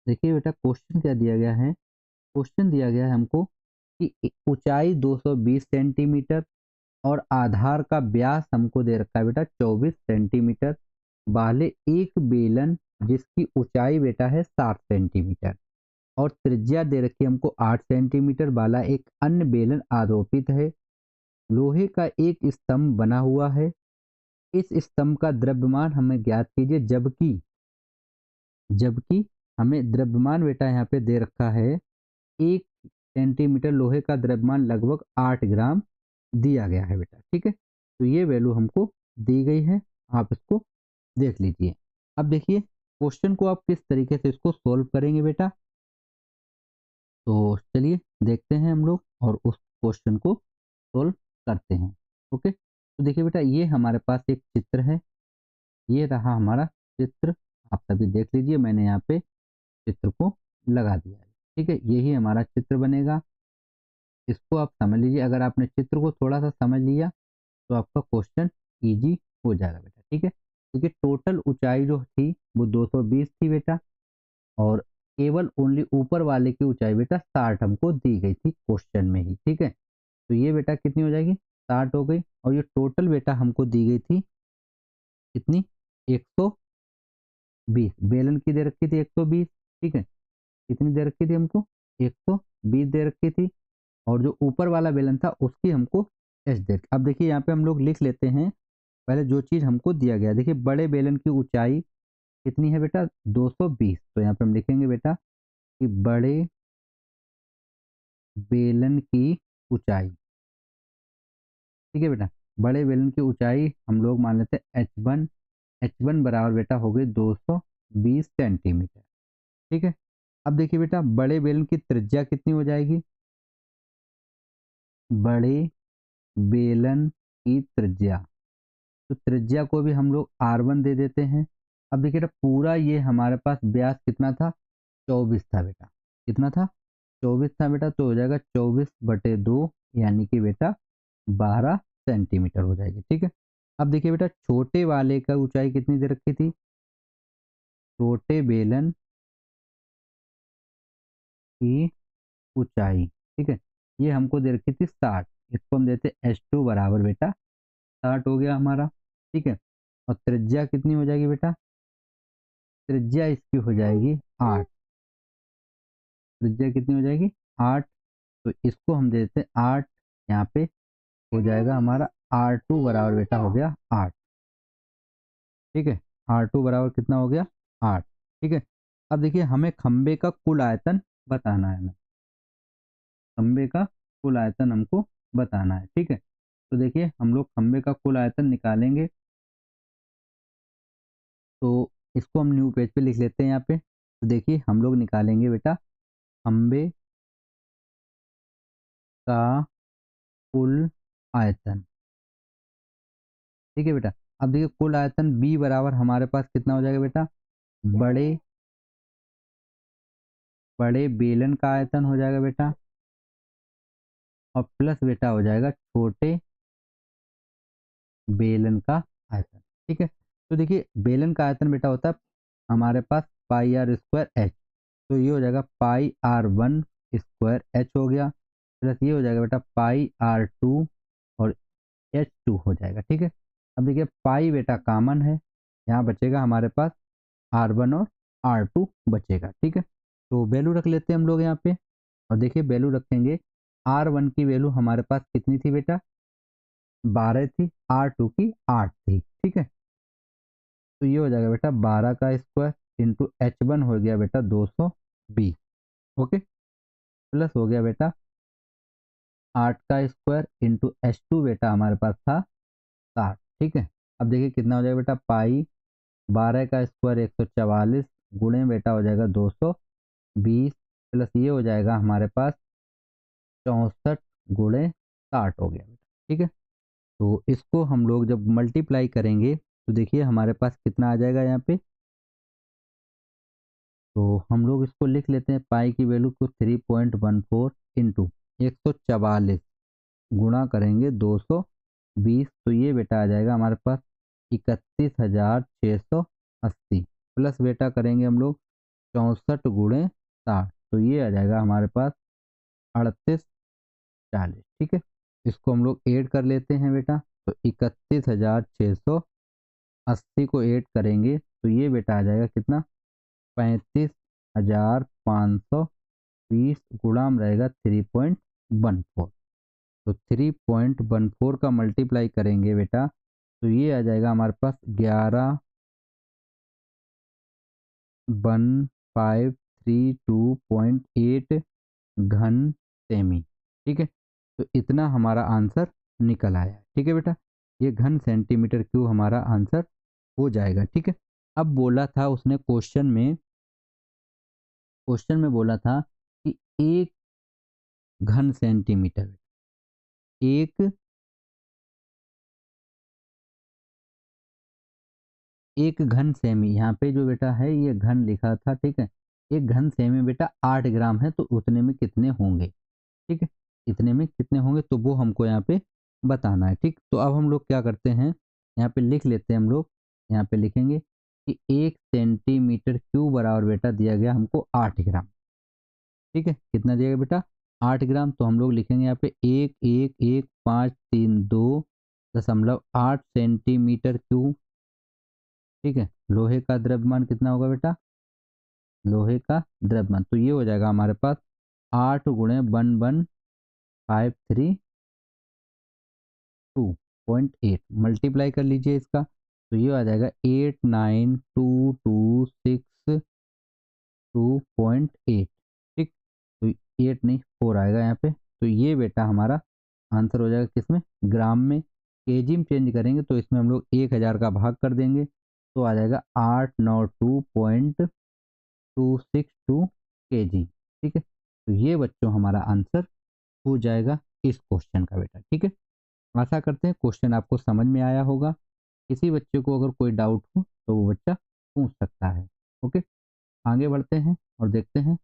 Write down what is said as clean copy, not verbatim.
देखिए बेटा क्वेश्चन क्या दिया गया है। क्वेश्चन दिया गया है हमको कि ऊंचाई 220 सेंटीमीटर और आधार का व्यास हमको दे रखा है बेटा 24 सेंटीमीटर वाले एक बेलन जिसकी ऊंचाई बेटा है 60 सेंटीमीटर और त्रिज्या दे रखी है हमको 8 सेंटीमीटर वाला एक अन्य बेलन आरोपित है। लोहे का एक स्तंभ बना हुआ है। इस स्तंभ का द्रव्यमान हमें ज्ञात कीजिए, जबकि जबकि हमें द्रव्यमान बेटा यहाँ पे दे रखा है 1 सेंटीमीटर लोहे का द्रव्यमान लगभग 8 ग्राम दिया गया है बेटा। ठीक है, तो ये वैल्यू हमको दी गई है, आप इसको देख लीजिए। अब देखिए क्वेश्चन को आप किस तरीके से इसको सोल्व करेंगे बेटा, तो चलिए देखते हैं हम लोग और उस क्वेश्चन को सोल्व करते हैं। ओके, तो देखिए बेटा ये हमारे पास एक चित्र है, ये रहा हमारा चित्र, आप सभी देख लीजिए, मैंने यहाँ पे चित्र को लगा दिया है। ठीक है, यही हमारा चित्र बनेगा, इसको आप समझ लीजिए। अगर आपने चित्र को थोड़ा सा समझ लिया तो आपका क्वेश्चन इजी हो जाएगा बेटा। ठीक है, क्योंकि टोटल ऊंचाई जो थी वो 220 थी बेटा, और केवल ओनली ऊपर वाले की ऊंचाई बेटा 60 हमको दी गई थी क्वेश्चन में ही। ठीक है, तो ये बेटा कितनी हो जाएगी, 60 हो गई, और ये टोटल बेटा हमको दी गई थी कितनी, 120, बेलन की दे रखी थी 120। ठीक है, कितनी दे रखी थी हमको, 120 दे रखी थी, और जो ऊपर वाला बेलन था उसकी हमको एच दे। अब देखिए यहाँ पे हम लोग लिख लेते हैं पहले जो चीज़ हमको दिया गया। देखिए बड़े बेलन की ऊंचाई कितनी है बेटा, 220, तो यहाँ पे हम लिखेंगे बेटा कि बड़े बेलन की ऊंचाई। ठीक है बेटा, बड़े बेलन की ऊंचाई हम लोग मान लेते हैं h1, h1 बराबर बेटा हो गई 220 सेंटीमीटर। ठीक है, अब देखिए बेटा बड़े बेलन की त्रिज्या कितनी हो जाएगी, बड़े बेलन की त्रिज्या, तो त्रिज्या को भी हम लोग R1 दे देते हैं। अब देखिए बेटा पूरा ये हमारे पास व्यास कितना था, 24 था बेटा, कितना था, 24 था बेटा, तो हो जाएगा 24/2 यानी कि बेटा 12 सेंटीमीटर हो जाएगी। ठीक है, अब देखिए बेटा छोटे वाले का ऊंचाई कितनी दे रखी थी, छोटे बेलन की ऊंचाई, ठीक है, ये हमको दे रखी थी 60, इसको हम देते h2 बराबर बेटा 60 हो गया हमारा। ठीक है, और त्रिज्या कितनी हो जाएगी बेटा, त्रिज्या इसकी हो जाएगी 8, त्रिज्या कितनी हो जाएगी 8, तो इसको हम दे देते हैं 8, यहाँ पे हो जाएगा हमारा R2 बराबर बेटा हो गया 8। ठीक है, R2 बराबर कितना हो गया 8। ठीक है, अब देखिए हमें खंबे का कुल आयतन बताना है, हमें खंबे का कुल आयतन हमको बताना है। ठीक है, तो देखिए हम लोग खंबे का कुल आयतन निकालेंगे, तो इसको हम न्यू पेज पे लिख लेते हैं यहाँ पे। तो देखिए हम लोग निकालेंगे बेटा खंबे का कुल आयतन। ठीक है बेटा, अब देखिए कुल आयतन B बराबर हमारे पास कितना हो जाएगा बेटा, बड़े बड़े बेलन का आयतन हो जाएगा बेटा, और प्लस बेटा हो जाएगा छोटे बेलन का आयतन। ठीक है, तो देखिए बेलन का आयतन बेटा होता है हमारे पास पाई आर स्क्वायर एच, तो ये हो जाएगा पाई R1 स्क्वायर एच हो गया, प्लस ये हो जाएगा बेटा पाई R2 और H2 हो जाएगा। ठीक है, अब देखिए पाई बेटा कॉमन है, यहाँ बचेगा हमारे पास R1 और R2 बचेगा। ठीक है, तो वैल्यू रख लेते हैं हम लोग यहाँ पे, और देखिए वैल्यू रखेंगे, R1 की वैल्यू हमारे पास कितनी थी बेटा, 12 थी, R2 की 8 थी। ठीक है, तो ये हो जाएगा बेटा 12 का स्क्वायर इंटू H1 हो गया बेटा 220। ओके, प्लस हो गया बेटा 8 का स्क्वायर इंटू H2 बेटा हमारे पास था 60। ठीक है, अब देखिए कितना हो जाएगा बेटा, पाई 12 का स्क्वायर 144 गुणे बेटा हो जाएगा 220, प्लस ये हो जाएगा हमारे पास 64 गुणे 60 हो गया बेटा। ठीक है, तो इसको हम लोग जब मल्टीप्लाई करेंगे तो देखिए हमारे पास कितना आ जाएगा यहाँ पे, तो हम लोग इसको लिख लेते हैं पाई की वैल्यू को 3.14 इंटू 144 गुणा करेंगे 220, तो ये बेटा आ जाएगा हमारे पास 31,680, प्लस बेटा करेंगे हम लोग 64 गुणे 60, तो ये आ जाएगा हमारे पास 3840। ठीक है, इसको हम लोग ऐड कर लेते हैं बेटा, तो 31,680 को ऐड करेंगे तो ये बेटा आ जाएगा कितना, 35,520 गुणाम रहेगा 3.14। तो 3.14 का मल्टीप्लाई करेंगे बेटा तो ये आ जाएगा हमारे पास 11,153.2.8 घन सेमी। ठीक है, तो इतना हमारा आंसर निकल आया। ठीक है बेटा, ये घन सेंटीमीटर क्यूब हमारा आंसर हो जाएगा। ठीक है, अब बोला था उसने क्वेश्चन में बोला था कि एक घन सेंटीमीटर, एक घन सेमी, यहाँ पे जो बेटा है ये घन लिखा था। ठीक है, एक घन सेमी बेटा 8 ग्राम है, तो उतने में कितने होंगे। ठीक है, इतने में कितने होंगे तो वो हमको यहाँ पे बताना है। ठीक, तो अब हम लोग क्या करते हैं, यहाँ पे लिख लेते हैं हम लोग। यहाँ पे लिखेंगे कि 1 सेंटीमीटर क्यूब बराबर बेटा दिया गया हमको 8 ग्राम। ठीक है, कितना दिया गया बेटा, 8 ग्राम। तो हम लोग लिखेंगे यहाँ पे 1,1,1,532.8 सेंटीमीटर क्यूब। ठीक है, लोहे का द्रव्यमान कितना होगा बेटा, लोहे का द्रव्यमान तो ये हो जाएगा हमारे पास 8 × 1,153.2.8, मल्टीप्लाई कर लीजिए इसका तो ये आ जाएगा 892262.8। ठीक, तो 8 नहीं 4 आएगा यहाँ पे, तो ये बेटा हमारा आंसर हो जाएगा किसमें, ग्राम में। केजी में चेंज करेंगे तो इसमें हम लोग 1000 का भाग कर देंगे तो आ जाएगा 892.262 केजी। ठीक है, तो ये बच्चों हमारा आंसर हो जाएगा इस क्वेश्चन का बेटा। ठीक है, आशा करते हैं क्वेश्चन आपको समझ में आया होगा। किसी बच्चे को अगर कोई डाउट हो तो वो बच्चा पूछ सकता है। ओके, आगे बढ़ते हैं और देखते हैं